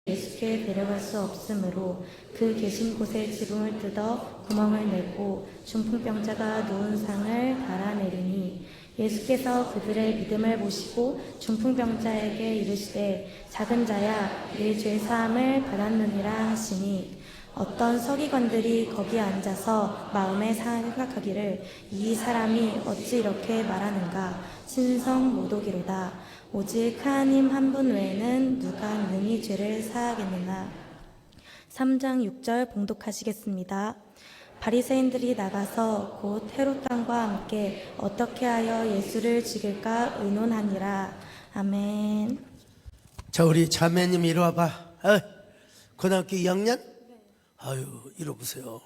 예수께 데려갈 수 없으므로 그 계신 곳에 지붕을 뜯어 구멍을 내고 중풍병자가 누운 상을 달아내리니 예수께서 그들의 믿음을 보시고 중풍병자에게 이르시되 작은 자야 네 죄 사함을 받았느니라 하시니 어떤 서기관들이 거기 앉아서 마음에 생각하기를 이 사람이 어찌 이렇게 말하는가 신성 모독이로다. 오직 하나님 한 분 외에는 누가 능히 죄를 사하겠느냐. 3장 6절 봉독하시겠습니다. 바리새인들이 나가서 곧 헤롯 왕과 함께 어떻게 하여 예수를 죽일까 의논하니라. 아멘. 자, 우리 자매님 이리 와봐. 고등학교 2학년? 아유, 이리 보세요.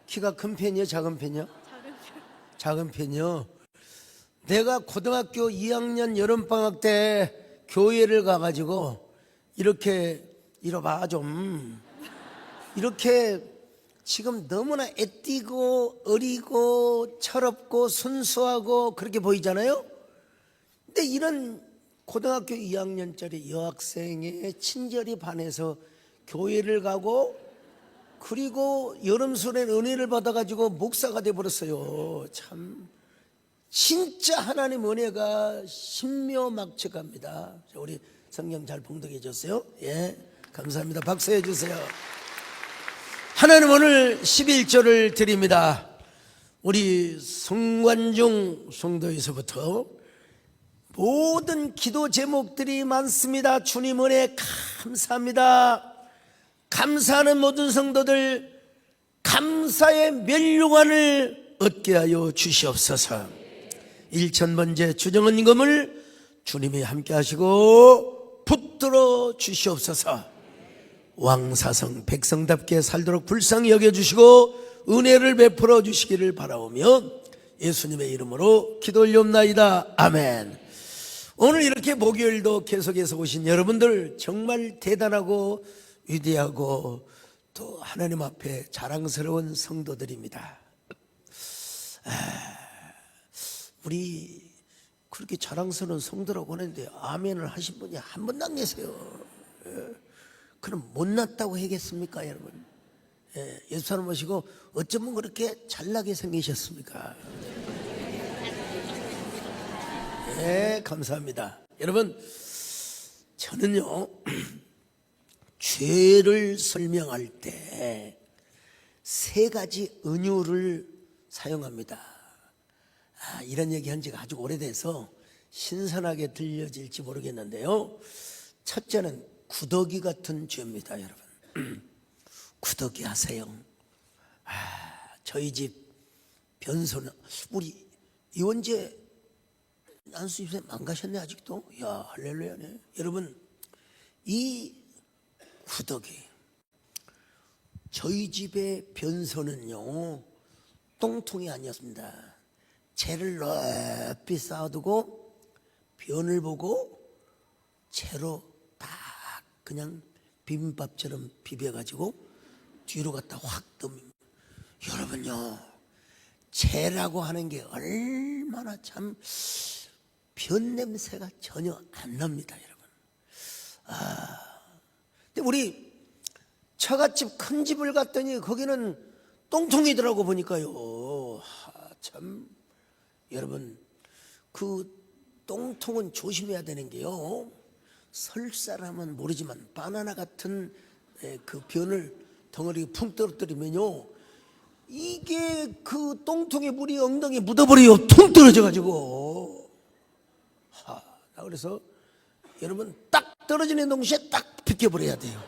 키가 큰 편이요, 작은 편이요? 작은 편이요. 내가 고등학교 2학년 여름방학 때 교회를 가가지고 이렇게 이리 봐 좀. 이렇게 지금 너무나 애띠고 어리고 철없고 순수하고 그렇게 보이잖아요. 근데 이런 고등학교 2학년짜리 여학생의 친절히 반해서 교회를 가고 그리고 여름수련회 은혜를 받아가지고 목사가 돼버렸어요. 참 진짜 하나님 은혜가 신묘막측합니다. 우리 성경 잘 봉독해 줬어요. 예, 감사합니다. 박수해 주세요. 하나님 오늘 11절을 드립니다. 우리 성관중 성도에서부터 모든 기도 제목들이 많습니다. 주님 은혜 감사합니다. 감사하는 모든 성도들 감사의 면류관을 얻게 하여 주시옵소서. 1000번째 주정은금을 주님이 함께 하시고 붙들어 주시옵소서. 왕사성 백성답게 살도록 불쌍히 여겨주시고 은혜를 베풀어 주시기를 바라오며 예수님의 이름으로 기도 올리옵나이다. 아멘. 오늘 이렇게 목요일도 계속해서 오신 여러분들 정말 대단하고 위대하고 또 하나님 앞에 자랑스러운 성도들입니다. 우리 그렇게 자랑스러운 성도라고 하는데 아멘을 하신 분이 한 분도 안 계세요. 그럼 못났다고 하겠습니까 여러분? 예수사람 모시고 어쩌면 그렇게 잘나게 생기셨습니까? 네, 감사합니다. 여러분, 저는요 죄를 설명할 때 3가지 은유를 사용합니다. 이런 얘기 한 지가 아주 오래돼서 신선하게 들려질지 모르겠는데요. 첫째는 구더기 같은 죄입니다, 여러분. 구더기 하세요. 저희 집 변소는 우리 이원재 안수집사님 안 가셨네 아직도? 야, 할렐루야네. 여러분, 이 구더기, 저희 집의 변소는요 똥통이 아니었습니다. 채를 높이 쌓아두고 변을 보고 채로 딱 그냥 비빔밥처럼 비벼가지고 뒤로 갔다 확 뜸. 여러분요, 채라고 하는 게 얼마나 참 변 냄새가 전혀 안 납니다, 여러분. 근데 우리 처갓집 큰 집을 갔더니 거기는 똥통이더라고 보니까요. 참 여러분, 그 똥통은 조심해야 되는 게요, 설사람은 모르지만 바나나 같은 그 변을 덩어리에 풍 떨어뜨리면요 이게 그 똥통에 물이 엉덩이에 묻어버려요. 통 떨어져가지고. 그래서 여러분 딱 떨어지는 동시에 딱 비켜버려야 돼요.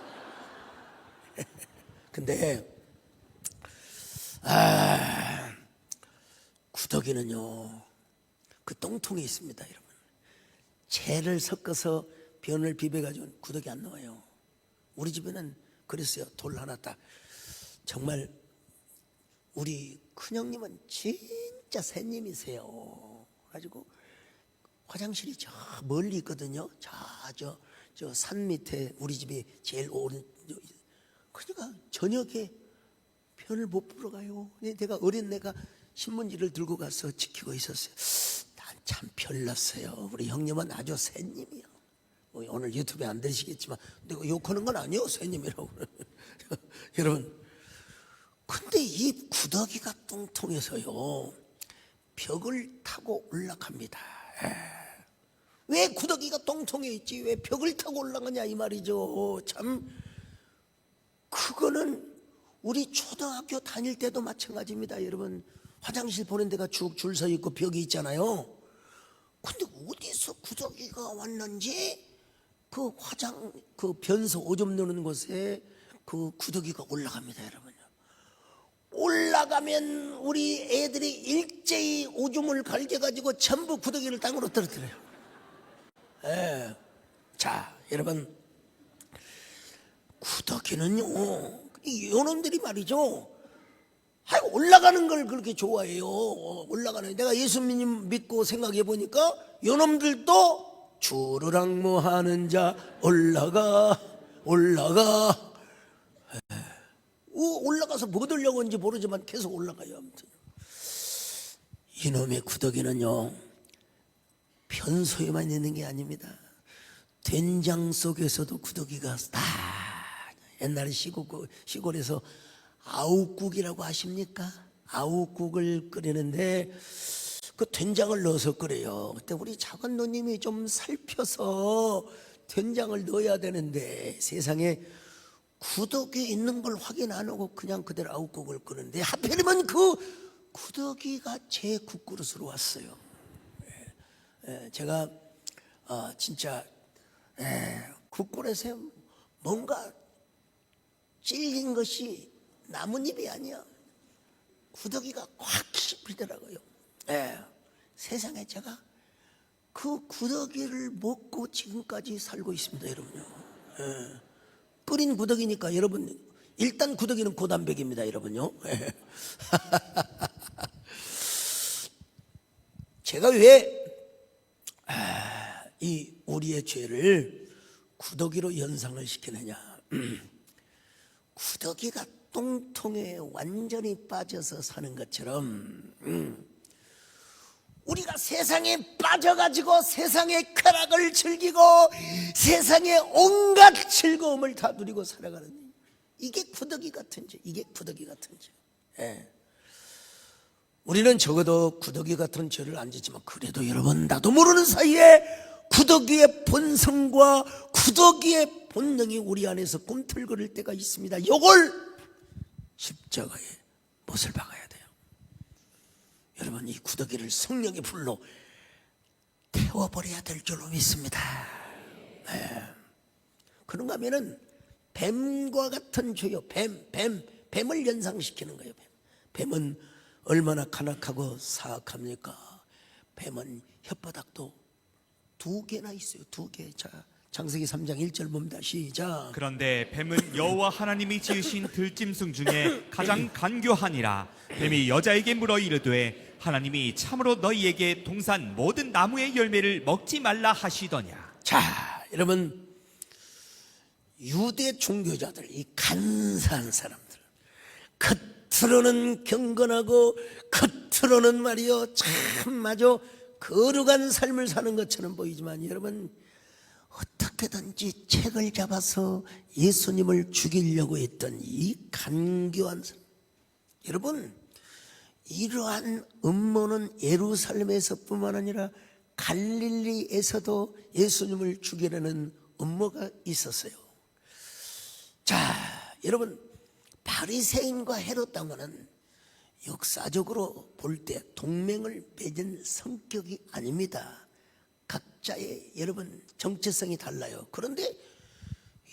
근데 구더기는요 그 똥통에 있습니다, 여러분. 채를 섞어서 변을 비벼가지고 구더기 안 나와요. 우리 집에는 그랬어요. 돌 하나 딱. 정말 우리 큰형님은 진짜 새님이세요. 가지고 화장실이 저 멀리 있거든요. 저 산 밑에 우리 집이 제일 오른. 그러니까 저녁에 변을 못 보러 가요. 내가 어린 내가 신문지를 들고 가서 지키고 있었어요. 난 참 별났어요. 우리 형님은 아주 새님이요. 오늘 유튜브에 안 되시겠지만 내가 욕하는 건 아니에요, 선생님이라고. 여러분, 근데 이 구더기가 뚱뚱해서요 벽을 타고 올라갑니다. 왜 구더기가 뚱뚱해 있지 왜 벽을 타고 올라가냐 이 말이죠. 참 그거는 우리 초등학교 다닐 때도 마찬가지입니다. 여러분, 화장실 보는 데가 쭉 줄 서 있고 벽이 있잖아요. 근데 어디서 구더기가 왔는지 그 변소 오줌 누는 곳에 그 구더기가 올라갑니다. 여러분요, 올라가면 우리 애들이 일제히 오줌을 갈겨가지고 전부 구더기를 땅으로 떨어뜨려요. 자, 여러분, 구더기는요 요놈들이 말이죠, 올라가는 걸 그렇게 좋아해요. 올라가는, 내가 예수님 믿고 생각해 보니까 요놈들도 주르락모 하는 자 올라가 올라가서 뭐 들려고 하는지 모르지만 계속 올라가요. 아무튼 이놈의 구더기는요 변소에만 있는 게 아닙니다. 된장 속에서도 구더기가 다, 옛날에 시골에서 아욱국이라고 아십니까? 아욱국을 끓이는데 그 된장을 넣어서 끓여요. 그때 우리 작은 누님이 좀 살펴서 된장을 넣어야 되는데 세상에 구더기 있는 걸 확인 안 하고 그냥 그대로 아욱국을 끓는데 하필이면 그 구더기가 제 국그릇으로 왔어요. 제가 진짜 국그릇에 뭔가 찔린 것이 나뭇잎이 아니야. 구더기가 꽉 씹히더라고요. 세상에 제가 그 구더기를 먹고 지금까지 살고 있습니다, 여러분요. 끓인 구더기니까 여러분, 일단 구더기는 고단백입니다, 여러분요. 제가 왜 이 우리의 죄를 구더기로 연상을 시키느냐? 구더기가 똥통에 완전히 빠져서 사는 것처럼 우리가 세상에 빠져가지고 세상의 쾌락을 즐기고 세상의 온갖 즐거움을 다 누리고 살아가는, 이게 구더기 같은 죄, 이게 구더기 같은 죄. 우리는 적어도 구더기 같은 죄를 안 짓지만 그래도 여러분, 나도 모르는 사이에 구더기의 본성과 구더기의 본능이 우리 안에서 꿈틀거릴 때가 있습니다. 이걸 십자가에 못을 박아야 돼요. 여러분, 이 구더기를 성령의 불로 태워버려야 될 줄로 믿습니다. 그런가 하면은 뱀과 같은 죄요. 뱀을 연상시키는 거예요. 뱀은 얼마나 간악하고 사악합니까? 뱀은 혓바닥도 2개나 있어요. 2개. 자, 창세기 3장 1절 봅니다. 시작. 그런데 뱀은 여호와 하나님이 지으신 들짐승 중에 가장 간교하니라. 뱀이 여자에게 물어 이르되 하나님이 참으로 너희에게 동산 모든 나무의 열매를 먹지 말라 하시더냐. 자, 여러분, 유대 종교자들, 이 간사한 사람들, 겉으로는 경건하고 겉으로는 말이요 참 마저 거룩한 삶을 사는 것처럼 보이지만 여러분, 어떻게든지 책을 잡아서 예수님을 죽이려고 했던 이 간교한 사람, 여러분, 이러한 음모는 예루살렘에서뿐만 아니라 갈릴리에서도 예수님을 죽이려는 음모가 있었어요. 자, 여러분, 바리새인과 헤롯 왕은 역사적으로 볼 때 동맹을 맺은 성격이 아닙니다. 각자의 여러분 정체성이 달라요. 그런데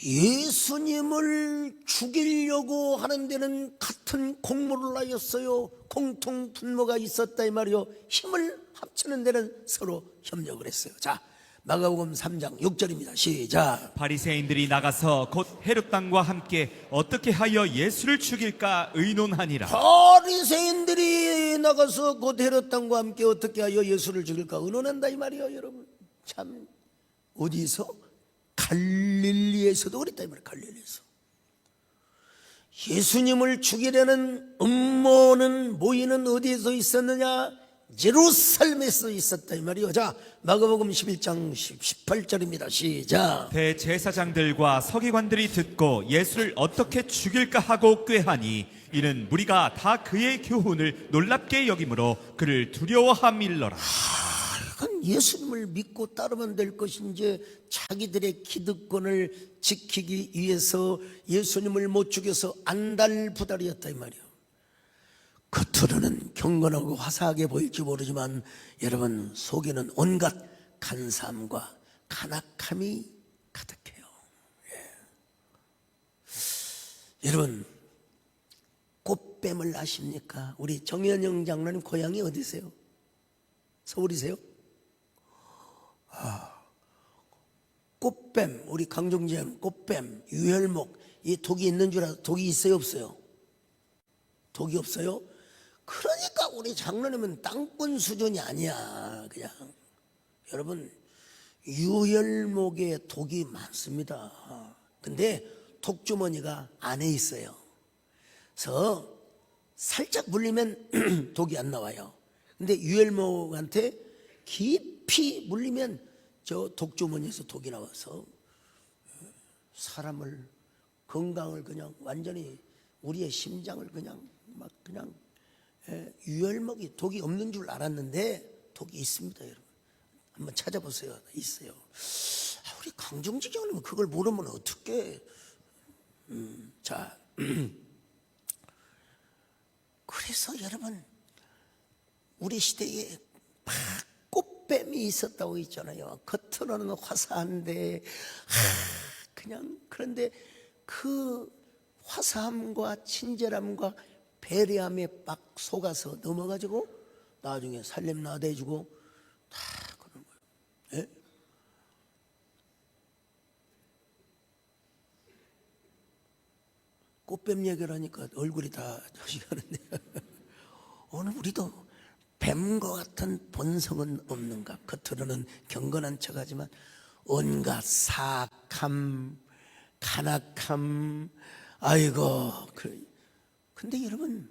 예수님을 죽이려고 하는 데는 같은 공모를 하였어요. 공통 분모가 있었다 이 말이요. 힘을 합치는 데는 서로 협력을 했어요. 자, 마가복음 3장 6절입니다. 시작. 바리새인들이 나가서 곧 헤롯 왕과 함께 어떻게 하여 예수를 죽일까 의논하니라. 바리새인들이 나가서 곧 헤롯 왕과 함께 어떻게 하여 예수를 죽일까 의논한다 이 말이에요. 여러분, 참, 어디서? 갈릴리에서도 그랬다 이 말이에요. 갈릴리에서 예수님을 죽이려는 음모는 모이는 어디에서 있었느냐? 예루살렘에서 있었다 이 말이요. 자, 마가복음 11장 18절입니다. 시작. 대제사장들과 서기관들이 듣고 예수를 어떻게 죽일까 하고 꾀하니 이는 무리가 다 그의 교훈을 놀랍게 여김으로 그를 두려워함일러라. 그건 예수님을 믿고 따르면 될 것인지 자기들의 기득권을 지키기 위해서 예수님을 못 죽여서 안달부달이었다 이 말이요. 겉으로는 경건하고 화사하게 보일지 모르지만 여러분 속에는 온갖 간사함과 간악함이 가득해요. 여러분 꽃뱀을 아십니까? 우리 정현영 장로님 고향이 어디세요? 서울이세요? 꽃뱀, 우리 강종지연 꽃뱀, 유혈목, 이 독이 있는 줄 알아? 독이 있어요, 없어요? 독이 없어요? 그러니까 우리 장로님은 땅꾼 수준이 아니야. 그냥 여러분 유혈목에 독이 많습니다. 근데 독주머니가 안에 있어요. 그래서 살짝 물리면 독이 안 나와요. 근데 유혈목한테 깊이 물리면 저 독주머니에서 독이 나와서 사람을 건강을 그냥 완전히 우리의 심장을 그냥 막 그냥 유혈목이 독이 없는 줄 알았는데 독이 있습니다, 여러분. 한번 찾아보세요. 있어요. 우리 강정지 장로님 그걸 모르면 어떡해. 자, 그래서 여러분 우리 시대에 막 꽃뱀이 있었다고 있잖아요. 겉으로는 화사한데 그냥 그런데 그 화사함과 친절함과 배려함에 막 속아서 넘어가지고 나중에 살림 나대주고 다 그런 거예요. 예? 꽃뱀 얘기를 하니까 얼굴이 다 저시하는데 오늘 우리도 뱀과 같은 본성은 없는가? 겉으로는 경건한 척하지만 온갖 사악함, 간악함, 아이고 근데 여러분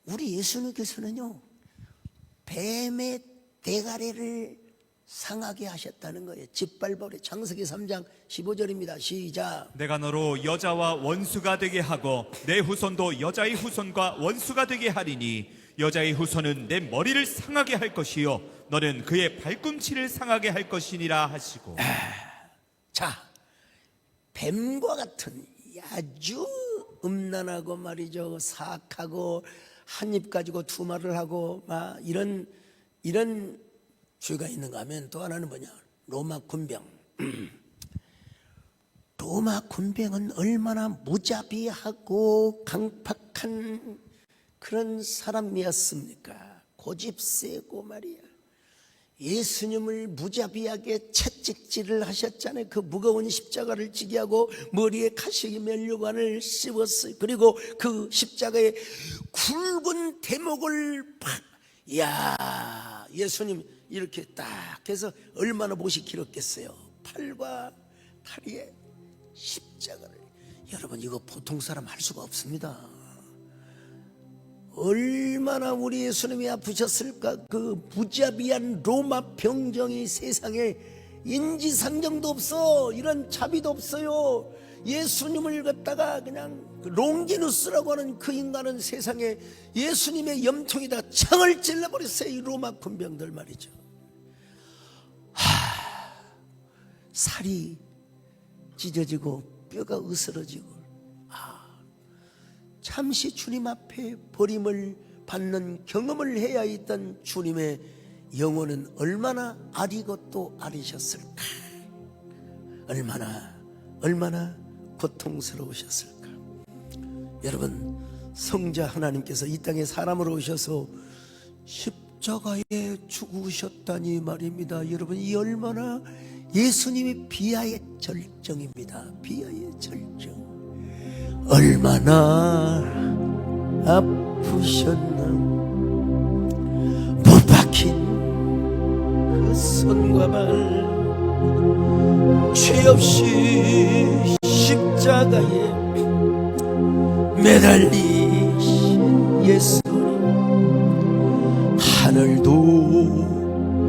우리 예수님께서는요 뱀의 대가리를 상하게 하셨다는 거예요. 짓밟아버려. 창세기 3장 15절입니다. 시작. 내가 너로 여자와 원수가 되게 하고 내 후손도 여자의 후손과 원수가 되게 하리니 여자의 후손은 내 머리를 상하게 할 것이요 너는 그의 발꿈치를 상하게 할 것이니라 하시고. 자, 뱀과 같은 아주 음란하고 말이죠 사악하고 한 입 가지고 두 말을 하고 막 이런 죄가 있는가 하면 또 하나는 뭐냐? 로마 군병. 로마 군병은 얼마나 무자비하고 강팍한 그런 사람이었습니까? 고집 세고 말이야. 예수님을 무자비하게 채찍질을 하셨잖아요. 그 무거운 십자가를 지게 하고 머리에 가시기 면류관을 씌웠어요. 그리고 그 십자가에 굵은 대목을 팍, 이야, 예수님 이렇게 딱 해서 얼마나 못이 길었겠어요. 팔과 다리에 십자가를. 여러분 이거 보통 사람 할 수가 없습니다. 얼마나 우리 예수님이 아프셨을까. 그 무자비한 로마 병정이 세상에 인지상정도 없어. 이런 자비도 없어요. 예수님을 갖다가 그냥 롱기누스라고 하는 그 인간은 세상에 예수님의 염통에다 창을 찔러버렸어요. 이 로마 군병들 말이죠. 살이 찢어지고 뼈가 으스러지고 잠시 주님 앞에 버림을 받는 경험을 해야 했던 주님의 영혼은 얼마나 아리고 또 아리셨을까. 얼마나 고통스러우셨을까. 여러분 성자 하나님께서 이 땅에 사람으로 오셔서 십자가에 죽으셨다니 말입니다. 여러분 이 얼마나 예수님이 비하의 절정입니다. 비하의 절정. 얼마나 아프셨나. 못 박힌 그 손과 발, 죄 없이 십자가에 매달리신 예수님, 하늘도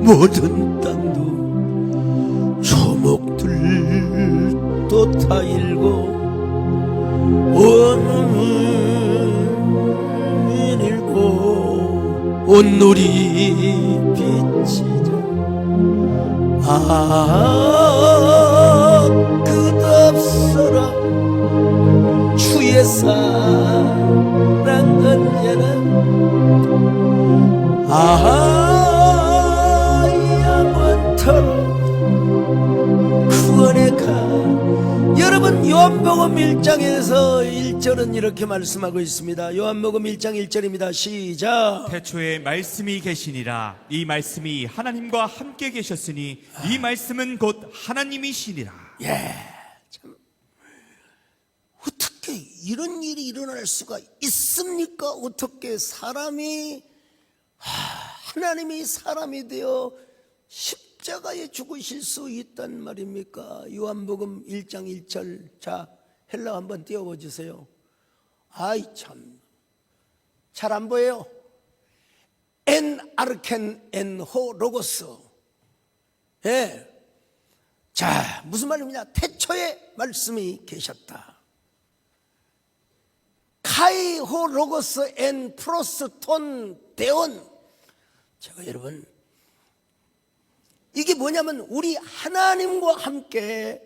모든 땅도 초목들도 다 일고 온 일고 온누리 비치자 끝없어라 주의 사랑 언제나 영원토록 구원의 가. 여러분 요한복음 1장에서 1절은 이렇게 말씀하고 있습니다. 요한복음 1장 1절입니다. 시작. 태초에 말씀이 계시니라. 이 말씀이 하나님과 함께 계셨으니 이 말씀은 곧 하나님이시니라. 참 어떻게 이런 일이 일어날 수가 있습니까? 어떻게 사람이 하나님이 사람이 되어 십자가에 죽으실 수 있단 말입니까? 요한복음 1장 1절. 자, 헬라 한번 띄워보주세요. 아이 참 잘 안 보여요? 엔 아르켄 엔 호 로고스. 예. 자, 무슨 말입니까? 태초에 말씀이 계셨다. 카이 호 로고스 엔 프로스 톤 데온. 제가 여러분 이게 뭐냐면 우리 하나님과 함께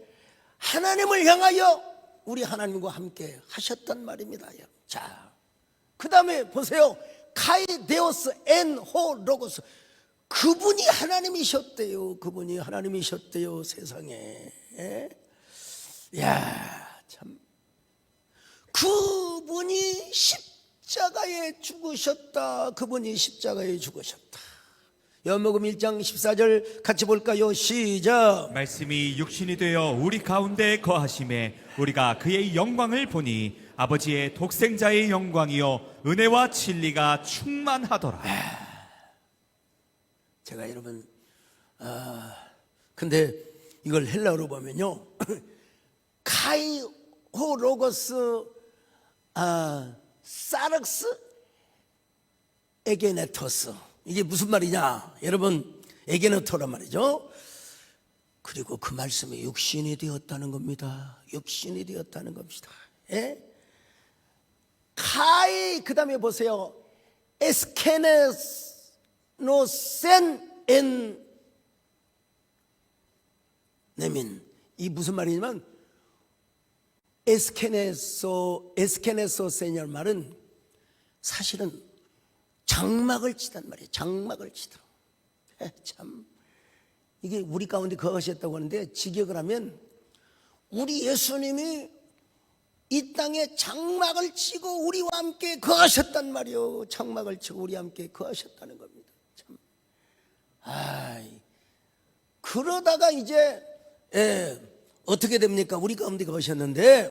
하나님을 향하여 우리 하나님과 함께 하셨단 말입니다. 자, 그 다음에 보세요. 카이 데오스 엔 호 로고스. 그분이 하나님이셨대요. 그분이 하나님이셨대요. 세상에. 야, 참. 그분이 십자가에 죽으셨다. 그분이 십자가에 죽으셨다. 요한복음 1장 14절 같이 볼까요? 시작. 말씀이 육신이 되어 우리 가운데 거하심에 우리가 그의 영광을 보니 아버지의 독생자의 영광이요 은혜와 진리가 충만하더라. 제가 여러분 근데 이걸 헬라어로 보면요 카이호 로고스 사르스 에게네토스. 이게 무슨 말이냐? 여러분 에게네토란 말이죠. 그리고 그 말씀이 육신이 되었다는 겁니다. 육신이 되었다는 겁니다. 예? 카이 그 다음에 보세요. 에스케네노센 엔 네민. 이 무슨 말이냐면 에스케네소센이라는 말은 사실은 장막을 치단 말이에요. 장막을 치다. 참 이게 우리 가운데 거하셨다고 하는데 직역을 하면 우리 예수님이 이 땅에 장막을 치고 우리와 함께 거하셨단 말이에요. 장막을 치고 우리와 함께 거하셨다는 겁니다. 참. 그러다가 이제 어떻게 됩니까? 우리 가운데 거하셨는데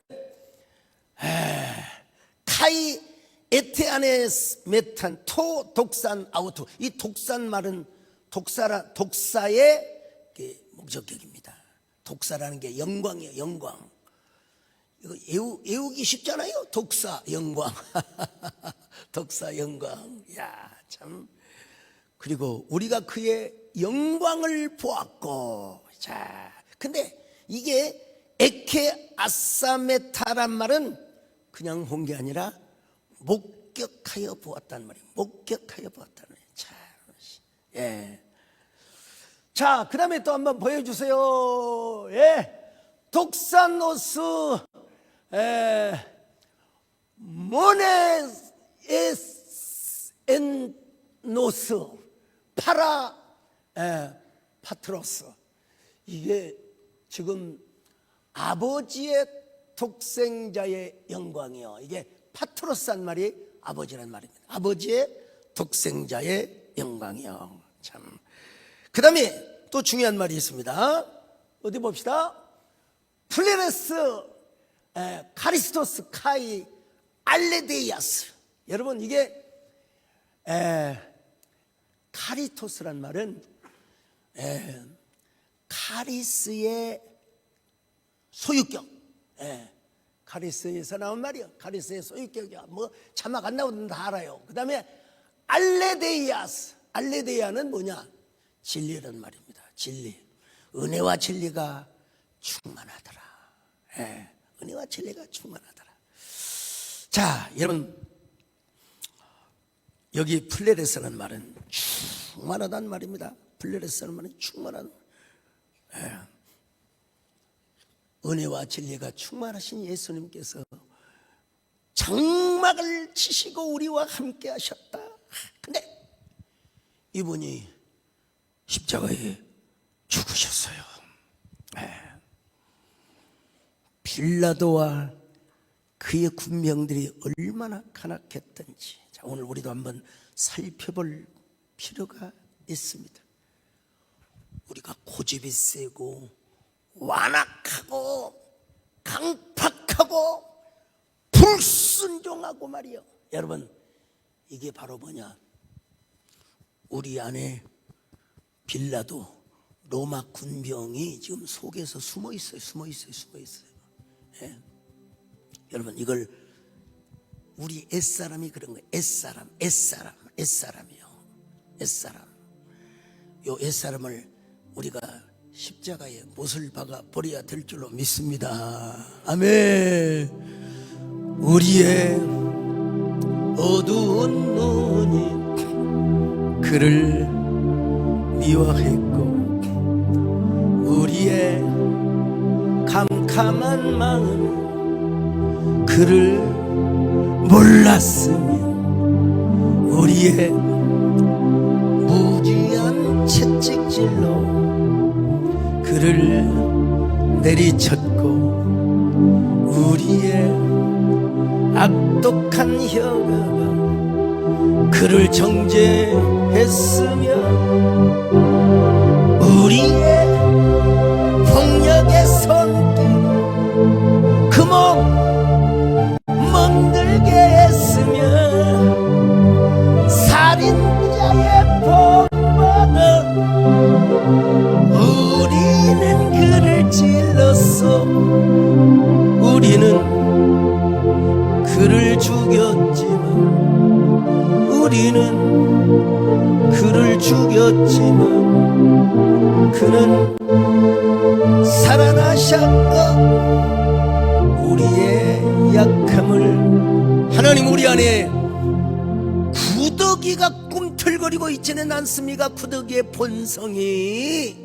카이 에테아네스 메탄 토 독산 아우토. 이 독산 말은 독사의 목적격입니다. 독사라는 게 영광이에요. 영광. 이거 외우기 쉽잖아요. 독사 영광. 독사 영광. 야, 참. 그리고 우리가 그의 영광을 보았고. 자, 근데 이게 에케 아사메타란 말은 그냥 본 게 아니라 목격하여 보았다는 말이에요. 목격하여 보았다는 말이에요. 참. 예. 자, 그 다음에 또 한번 보여주세요. 예. 독사노스 모네에스엔노스 파트로스. 이게 지금 아버지의 독생자의 영광이요. 이게 파트로스란 말이 아버지란 말입니다. 아버지의 독생자의 영광이요. 참. 그 다음에 또 중요한 말이 있습니다. 어디 봅시다. 플레레스 카리스토스 카이 알레데이아스. 여러분 이게 카리토스란 말은 카리스의 소유격. 카리스에서 나온 말이요. 카리스의 소유격이야. 뭐 자막 안 나오든 다 알아요. 그 다음에 알레데이아스. 알레데이아는 뭐냐? 진리란 말입니다. 진리. 은혜와 진리가 충만하더라. 예, 은혜와 진리가 충만하더라. 자, 여러분, 여기 플레레스라는 말은 충만하다는 말입니다. 플레레스라는 말은 충만한. 예. 은혜와 진리가 충만하신 예수님께서 장막을 치시고 우리와 함께 하셨다. 근데 이분이 십자가에 죽으셨어요. 예. 빌라도와 그의 군병들이 얼마나 간악했던지, 자, 오늘 우리도 한번 살펴볼 필요가 있습니다. 우리가 고집이 세고 완악하고 강팍하고 불순종하고 말이요. 여러분, 이게 바로 뭐냐? 우리 안에 빌라도 로마 군병이 지금 속에서 숨어 있어요. 예. 여러분, 이걸 우리 옛사람이 그런 거예요. 옛사람이요. 요 옛사람을 우리가 십자가에 못을 박아 버려야 될 줄로 믿습니다. 아멘. 우리의 어두운 눈이 그를 미워했고, 우리의 캄캄한 마음 그를 몰랐으면, 우리의 무지한 채찍질로 그를 내리쳤고, 우리의 악독한 혀가 그를 정죄했으며, 우리의 폭력의 손길 그 몸 멍들게 했으며, 살인자의 본보다 우리는 그를 찔렀어. 우리는 그를 죽였지만, 그는 살아나셨고, 우리의 약함을, 하나님 우리 안에 구더기가 꿈틀거리고 있지는 않습니까? 구더기의 본성이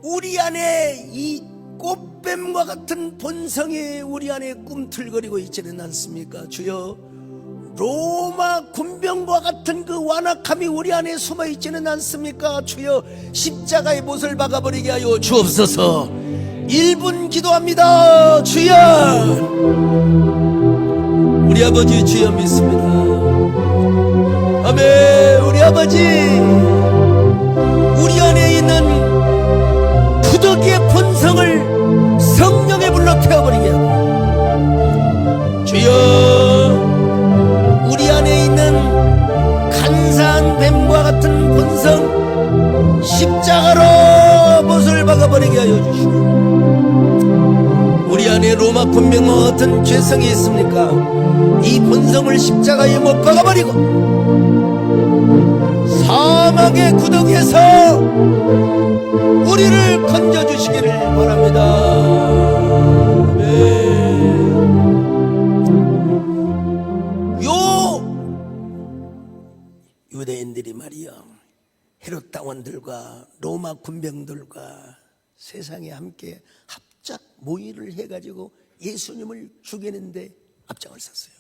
우리 안에, 이 꽃뱀과 같은 본성이 우리 안에 꿈틀거리고 있지는 않습니까? 주여, 로마 군병과 같은 그 완악함이 우리 안에 숨어 있지는 않습니까? 주여, 십자가의 못을 박아버리게 하여 주옵소서. 1분 기도합니다. 주여, 우리 아버지 주여 믿습니다. 아멘. 우리 아버지, 우리 안에 있는 구더기의 본성을 성령의 불로 태워버리게 하고, 주여, 우리 안에 있는 간사한 뱀과 같은 본성 십자가로 못을 박아버리게 하여 주시고, 우리 안에 로마 군병과 같은 죄성이 있습니까? 이 본성을 십자가에 못 박아버리고 사망의 구덩이에서 우리를 건져주시기를 바랍니다. 아멘. 유대인들이 말이야, 헤롯 당원들과 로마 군병들과 세상에 함께 합작 모의를 해가지고 예수님을 죽이는데 앞장을 섰어요.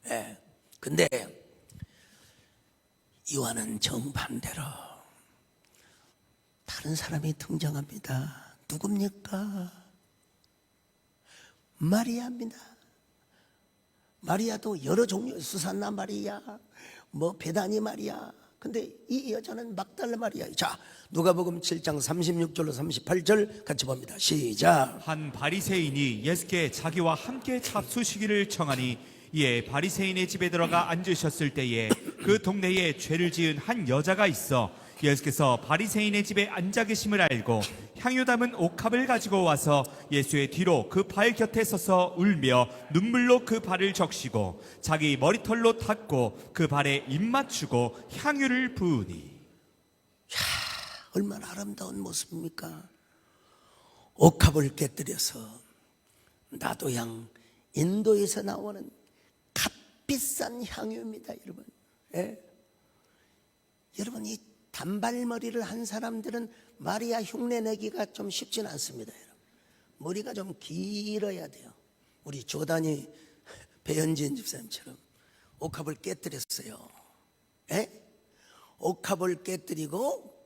예. 근데 요한은 정반대로 다른 사람이 등장합니다. 누굽니까? 마리아입니다. 마리아도 여러 종류의, 수산나 마리아, 뭐 베다니 마리아. 근데 이 여자는 막달라 마리아. 자, 누가복음 7장 36절로 38절 같이 봅니다. 시작. 한 바리새인이 예수께 자기와 함께 잡수시기를 청하니, 이에 바리새인의 집에 들어가 앉으셨을 때에 그 동네에 죄를 지은 한 여자가 있어 예수께서 바리새인의 집에 앉아 계심을 알고 향유 담은 옥합을 가지고 와서 예수의 뒤로 그 발 곁에 서서 울며 눈물로 그 발을 적시고 자기 머리털로 닦고 그 발에 입 맞추고 향유를 부으니. 얼마나 아름다운 모습입니까? 옥합을 깨뜨려서 나도향, 인도에서 나오는 값비싼 향유입니다, 여러분. 예? 여러분, 이 단발머리를 한 사람들은 마리아 흉내 내기가 좀 쉽진 않습니다, 여러분. 머리가 좀 길어야 돼요. 우리 조단이 배현진 집사님처럼 옥합을 깨뜨렸어요. 예? 옥합을 깨뜨리고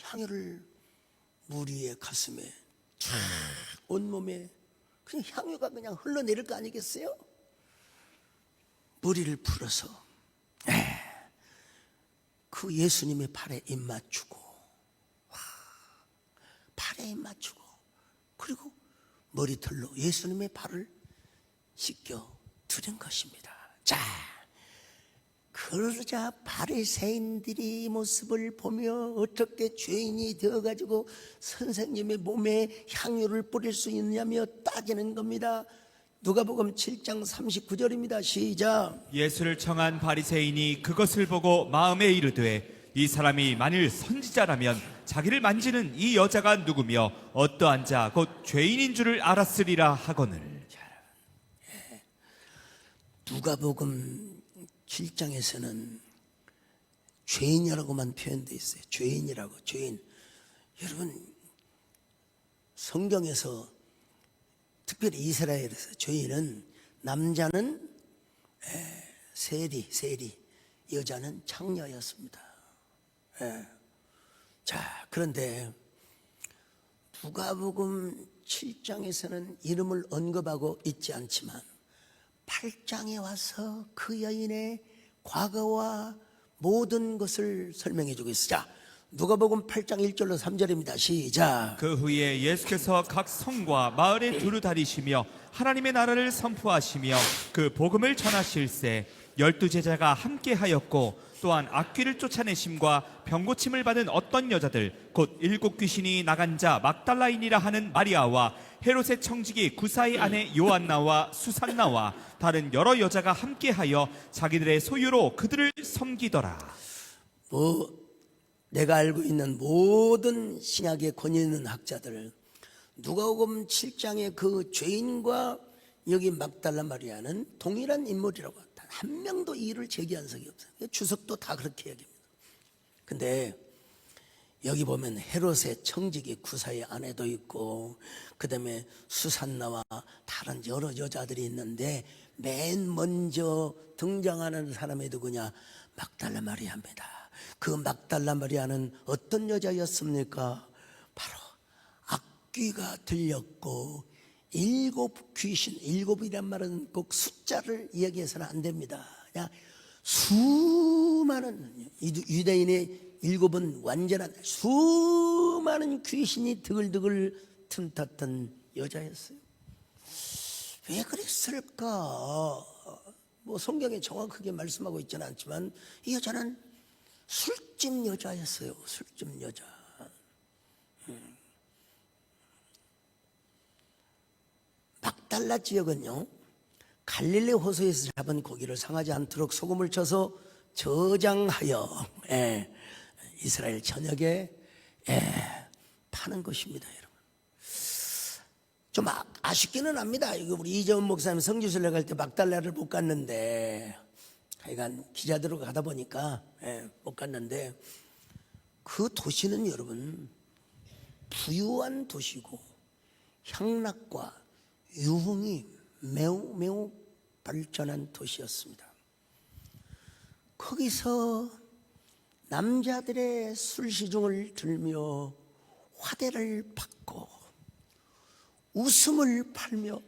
향유를 무리의 가슴에 쫙 온몸에 그냥 향유가 그냥 흘러내릴 거 아니겠어요? 머리를 풀어서 그 예수님의 팔에 입 맞추고, 팔에 입 맞추고, 그리고 머리털로 예수님의 발을 씻겨 드린 것입니다. 자, 그러자 바리새인들이 모습을 보며 어떻게 죄인이 되어가지고 선생님의 몸에 향유를 뿌릴 수 있냐며 따지는 겁니다. 누가복음 7장 39절입니다. 시작. 예수를 청한 바리새인이 그것을 보고 마음에 이르되 이 사람이 만일 선지자라면 자기를 만지는 이 여자가 누구며 어떠한 자 곧 죄인인 줄을 알았으리라 하거늘. 누가복음 7장에서는 죄인이라고만 표현되어 있어요. 죄인이라고, 죄인. 여러분, 성경에서 특별히 이스라엘에서 죄인은 남자는 세리, 여자는 창녀였습니다. 자, 그런데 누가복음 7장에서는 이름을 언급하고 있지 않지만 8장에 와서 그 여인의 과거와 모든 것을 설명해 주고 있어요. 자, 누가복음 8장 1절로 3절입니다. 시작. 그 후에 예수께서 각 성과 마을에 두루 다니시며 하나님의 나라를 선포하시며 그 복음을 전하실세 12제자가 함께하였고 또한 악귀를 쫓아내심과 병고침을 받은 어떤 여자들 곧 7 귀신이 나간 자 막달라인이라 하는 마리아와 헤롯의 청지기 구사의 아내 요한나와 수산나와 다른 여러 여자가 함께하여 자기들의 소유로 그들을 섬기더라. 내가 알고 있는 모든 신약의 권위 있는 학자들, 누가복음 7장의 그 죄인과 여기 막달라 마리아는 동일한 인물이라고 단 한 명도 이의를 제기한 적이 없어요. 주석도 다 그렇게 얘기합니다. 근데 여기 보면 헤롯의 청지기 구사의 아내도 있고 그 다음에 수산나와 다른 여러 여자들이 있는데 맨 먼저 등장하는 사람이 누구냐? 막달라 마리아입니다. 그 막달라 마리아는 어떤 여자였습니까? 바로 악귀가 들렸고 7 귀신, 7이란 말은 꼭 숫자를 이야기해서는 안 됩니다. 그냥 수많은 유대인의 7은 완전한 수많은 귀신이 드글드글 틈탔던 여자였어요. 왜 그랬을까? 뭐 성경에 정확하게 말씀하고 있지는 않지만 이 여자는 술집 여자였어요. 술집 여자. 막달라 지역은요, 갈릴리 호수에서 잡은 고기를 상하지 않도록 소금을 쳐서 저장하여 이스라엘 전역에 파는 것입니다, 여러분. 좀 아쉽기는 합니다. 이거 우리 이재원 목사님 성지순례 갈 때 막달라를 못 갔는데, 하여간 기자들하고 가다 보니까 못 갔는데, 그 도시는 여러분 부유한 도시고 향락과 유흥이 매우 발전한 도시였습니다. 거기서 남자들의 술시중을 들며 화대를 받고 웃음을 팔며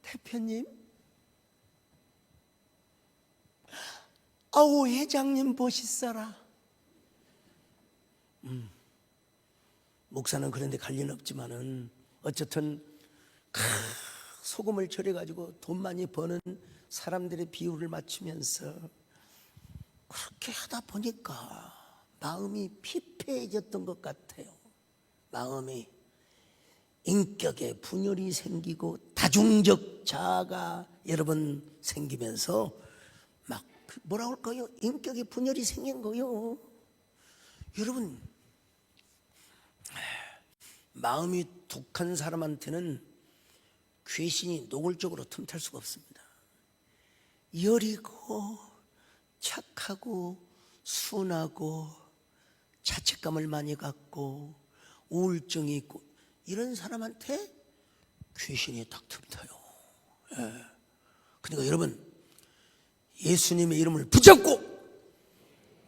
대표님, 아우 회장님 보시더라. 목사는 그런데 갈 리는 없지만은 어쨌든 소금을 절여가지고 돈 많이 버는 사람들의 비율을 맞추면서 그렇게 하다 보니까 마음이 피폐해졌던 것 같아요. 마음이 인격에 분열이 생기고 다중적 자아가 여러분 생기면서 막 뭐라 할까요? 인격에 분열이 생긴 거요. 여러분, 마음이 독한 사람한테는 귀신이 노골적으로 틈탈 수가 없습니다. 여리고 착하고 순하고 자책감을 많이 갖고 우울증이 있고 이런 사람한테 귀신이 딱 틈타요. 그러니까 여러분, 예수님의 이름을 붙잡고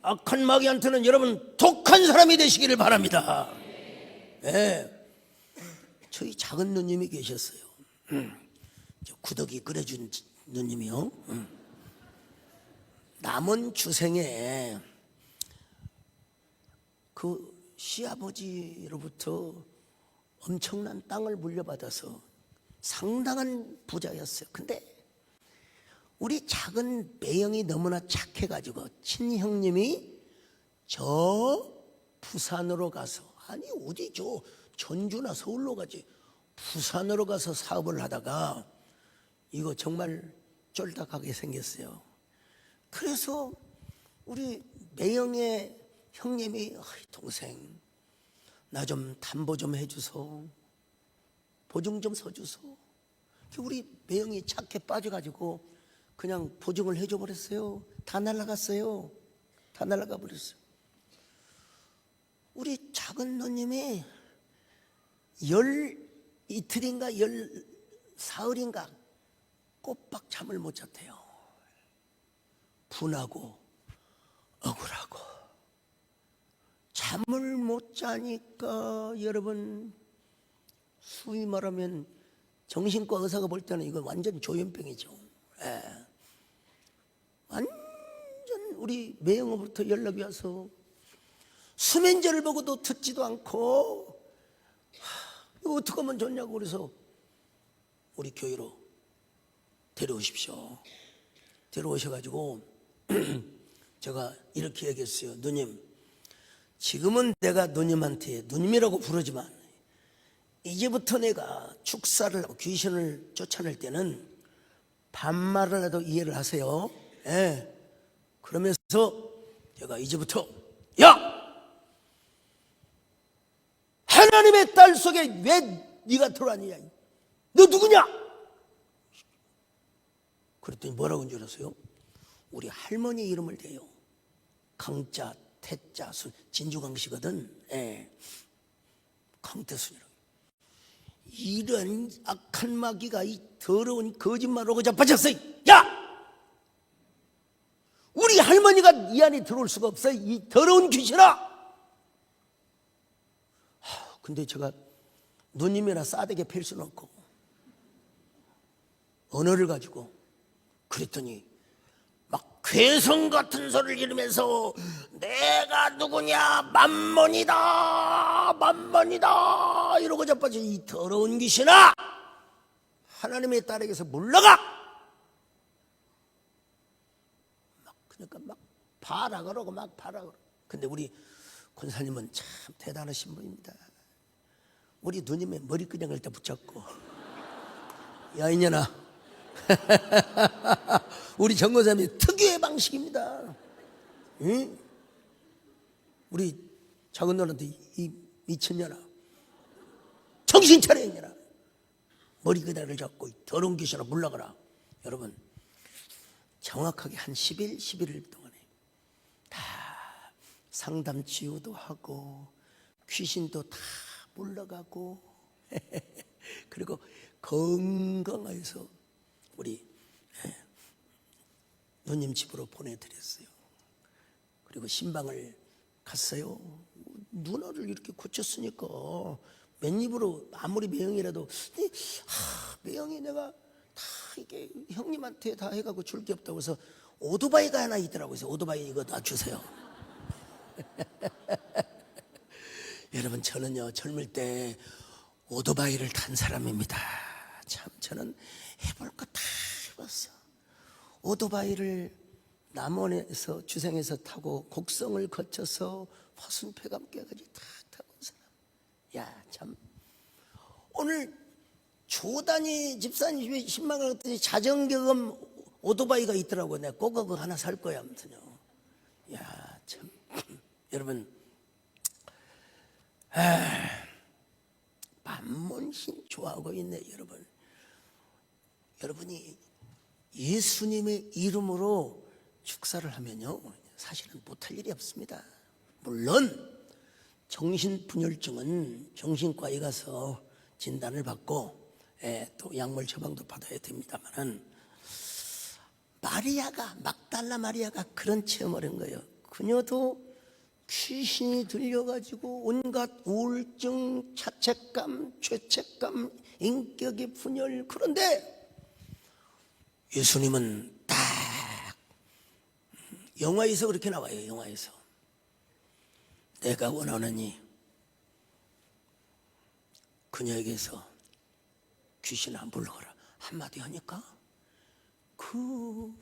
악한 마귀한테는 여러분 독한 사람이 되시기를 바랍니다. 저희 작은 누님이 계셨어요. 저 구더기 끓여준 누님이요. 남은 주생에 그 시아버지로부터 엄청난 땅을 물려받아서 상당한 부자였어요. 근데 우리 작은 매형이 너무나 착해가지고 친형님이 저 부산으로 가서, 아니 어디 저 전주나 서울로 가지, 부산으로 가서 사업을 하다가 이거 정말 쫄딱하게 생겼어요. 그래서 우리 매형의 형님이 동생 나 좀 담보 좀 해주소, 보증 좀 서주소. 우리 매형이 착해 빠져가지고 그냥 보증을 해줘 버렸어요. 다 날라갔어요. 다 날라가 버렸어요. 우리 작은 누님이 이틀인가 사흘인가 꼬박 잠을 못 잤대요. 분하고 억울하고 잠을 못 자니까 여러분, 소위 말하면 정신과 의사가 볼 때는 이거 완전 조현병이죠. 완전 우리 매형으로부터 연락이 와서 수면제를 먹어도 듣지도 않고 이거 어떻게 하면 좋냐고, 그래서 우리 교회로 데려오십시오. 데려오셔가지고 제가 이렇게 얘기했어요. 누님, 지금은 내가 누님한테 누님이라고 부르지만 이제부터 내가 축사를 하고 귀신을 쫓아낼 때는 반말을 해도 이해를 하세요. 그러면서 제가 이제부터, 야! 하나님의 딸 속에 왜 네가 들어왔느냐? 너 누구냐? 그랬더니 뭐라고 한 줄 아세요? 우리 할머니 이름을 대요. 강자, 태자, 순, 진주강씨거든. 강태순이라고. 이런 악한 마귀가 이 더러운 거짓말로 자빠졌어요. 야! 우리 할머니가 이 안에 들어올 수가 없어요. 이 더러운 귀신아! 근데 제가 누님이나 싸대게 팰 수는 없고 언어를 가지고 그랬더니 막 괴성 같은 소리를 지르면서 내가 누구냐, 만몬이다, 만몬이다 이러고 자빠져. 이 더러운 귀신아, 하나님의 딸에게서 물러가. 그러니까 막 봐라 그러고 막 봐라 그러고. 근데 우리 권사님은 참 대단하신 분입니다. 우리 누님의 머리끄댕을 다 붙잡고, 야 이년아 우리 정거사님의 특유의 방식입니다. 응? 우리 작은 너한테 이 미친년아, 정신 차려 이년아. 머리끄댕을 잡고 이 더러운 귀신아 물러가라. 여러분, 정확하게 한 10일, 11일 동안에 다 상담 치유도 하고 귀신도 다 물러가고 그리고 건강해서 우리 누님 집으로 보내드렸어요. 그리고 신방을 갔어요. 누나를 이렇게 고쳤으니까 맨입으로 아무리 매형이라도, 매형이 내가 다 이게 형님한테 다 해가고 줄 게 없다고 해서 오토바이가 하나 있더라고요. 그래서 오토바이 이거 놔주세요. 여러분, 저는요 젊을 때 오토바이를 탄 사람입니다. 참 저는 해볼 거 다 해봤어. 오토바이를 남원에서 주생에서 타고 곡성을 거쳐서 화순폐감까지 다 타고 온 사람. 야, 참 오늘 조단위 집사님 10만 원 했더니 자정경험 오토바이가 있더라고. 내가 꼭 그거 하나 살 거야. 아무튼요. 야, 참 여러분, 만문신 좋아하고 있네 여러분. 여러분이 예수님의 이름으로 축사를 하면요 사실은 못할 일이 없습니다. 물론 정신분열증은 정신과에 가서 진단을 받고 또 약물 처방도 받아야 됩니다만은 마리아가 막달라 마리아가 그런 체험을 한 거예요. 그녀도 귀신이 들려가지고 온갖 우울증, 자책감, 죄책감, 인격의 분열. 그런데 예수님은 딱 영화에서 그렇게 나와요. 영화에서 내가 원하느니 그녀에게서 귀신 안 불러가라 한마디 하니까 그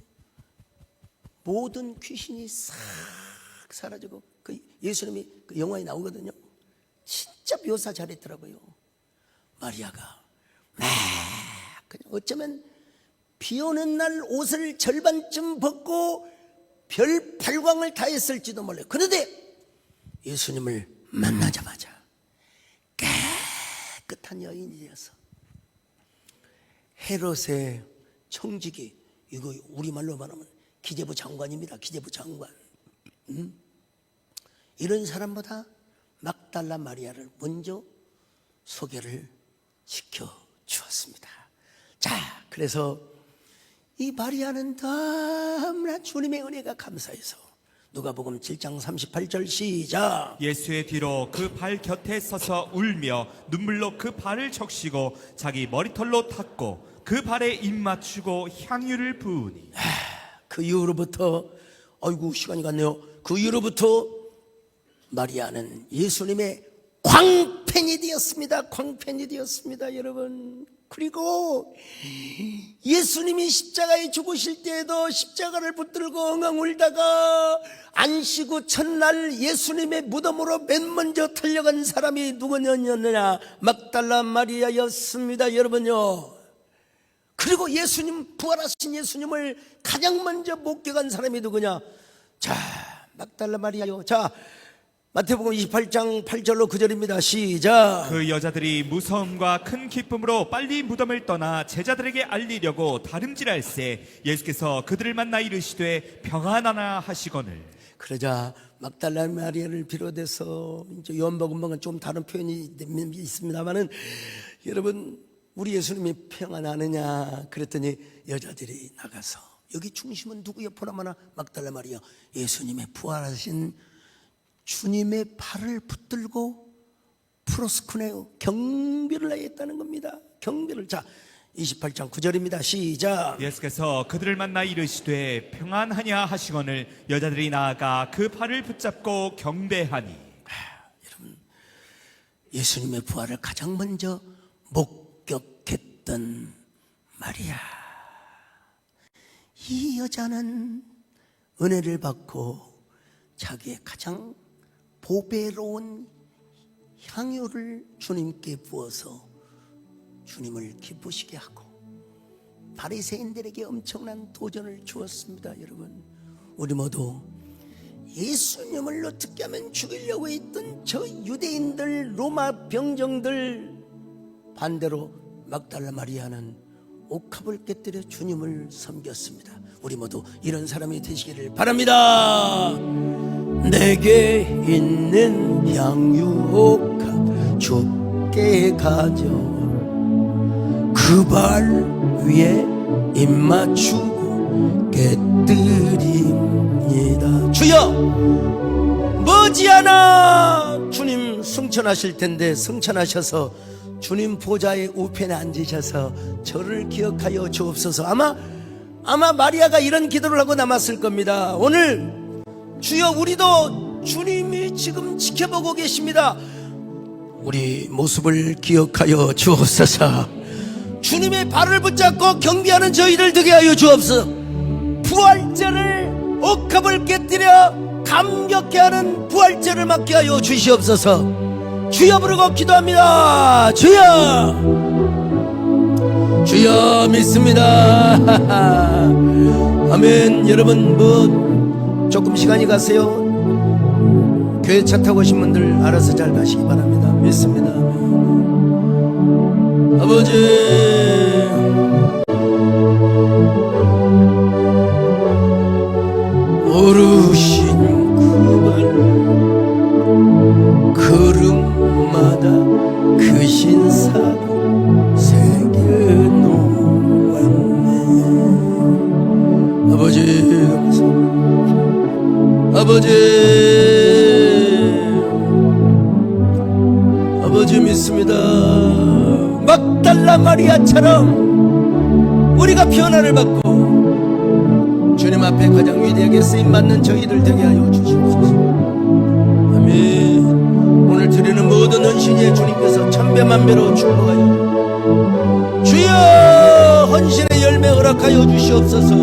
모든 귀신이 싹 사라지고 그 예수님이 그 영화에 나오거든요. 진짜 묘사 잘했더라고요. 마리아가 막 그냥 어쩌면 비 오는 날 옷을 절반쯤 벗고 별 발광을 다 했을지도 몰라요. 그런데 예수님을 만나자마자 깨끗한 여인이 되어서 헤롯의 청지기, 이거 우리말로 말하면 기재부 장관입니다. 기재부 장관. 이런 사람보다 막달라 마리아를 먼저 소개를 시켜 주었습니다. 자, 그래서 이 마리아는 너무나 주님의 은혜가 감사해서 누가복음 7장 38절 시작. 예수의 뒤로 그 발 곁에 서서 울며 눈물로 그 발을 적시고 자기 머리털로 닦고 그 발에 입 맞추고 향유를 부으니. 그 이후로부터 아이고 시간이 갔네요. 그 이후로부터 마리아는 예수님의 광팬이 되었습니다. 광팬이 되었습니다, 여러분. 그리고 예수님이 십자가에 죽으실 때에도 십자가를 붙들고 엉엉 울다가 안식 후 첫날 예수님의 무덤으로 맨 먼저 달려간 사람이 누구냐냐? 막달라 마리아였습니다, 여러분요. 그리고 예수님, 부활하신 예수님을 가장 먼저 목격한 사람이 누구냐? 자, 막달라 마리아요. 자, 마태복음 28장 8절로 9절입니다. 시작. 그 여자들이 무서움과 큰 기쁨으로 빨리 무덤을 떠나 제자들에게 알리려고 다름질할새 예수께서 그들을 만나 이르시되 평안하나 하시거늘. 그러자 막달라 마리아를 비롯해서 이제 요한복음은 좀 다른 표현이 있습니다만은 여러분 우리 예수님이 평안하느냐 그랬더니 여자들이 나가서 여기 중심은 누구요? 보나마나 막달라 마리아, 예수님의 부활하신 주님의 발을 붙들고 프로스쿠네오 경배를 하였다는 겁니다. 경배를. 자, 28장 9절입니다. 시작. 예수께서 그들을 만나 이르시되 평안하냐 하시거늘 여자들이 나아가 그 발을 붙잡고 경배하니. 여러분, 예수님의 부활을 가장 먼저 목격했던 마리아, 이 여자는 은혜를 받고 자기의 가장 보배로운 향유를 주님께 부어서 주님을 기쁘시게 하고 바리새인들에게 엄청난 도전을 주었습니다. 여러분, 우리 모두 예수님을 어떻게 하면 죽이려고 했던 저 유대인들, 로마 병정들 반대로 막달라 마리아는 옥합을 깨뜨려 주님을 섬겼습니다. 우리 모두 이런 사람이 되시기를 바랍니다. 내게 있는 향유 옥합 주께 가져와 그 발 위에 입 맞추고 깨뜨립니다. 주여, 머지않아 주님 승천하실 텐데 승천하셔서 주님 보좌의 우편에 앉으셔서 저를 기억하여 주옵소서. 아마 마리아가 이런 기도를 하고 남았을 겁니다. 오늘 주여, 우리도 주님이 지금 지켜보고 계십니다. 우리 모습을 기억하여 주옵소서. 주님의 발을 붙잡고 경배하는 저희를 되게 하여 주옵소서. 부활절을 옥합을 깨뜨려 감격해 하는 부활절을 맞게 하여 주시옵소서. 주여 부르고 기도합니다. 주여, 주여 믿습니다. 아멘. 여러분, 조금 시간이 가세요. 교회 차 타고 오신 분들 알아서 잘 가시기 바랍니다. 믿습니다. 아버지, 어르신 그 발 걸음마다 그 신사도 새겨놓았네. 아버지 감사합니다. 아버지 믿습니다. 막달라 마리아처럼 우리가 변화를 받고 주님 앞에 가장 위대하게 쓰임받는 저희들 되게 하여 주시옵소서. 아멘. 오늘 드리는 모든 헌신에 주님께서 천배만배로 축복하여 주여 헌신의 열매 허락하여 주시옵소서.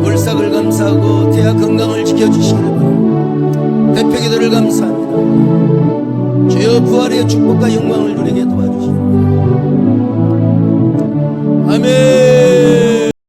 물삭을 감사하고 대학 건강을 지켜주시기를 바랍니다. 대표기도를 감사합니다. 주여 부활의 축복과 영광을 누리게 도와주시옵소서. 아멘.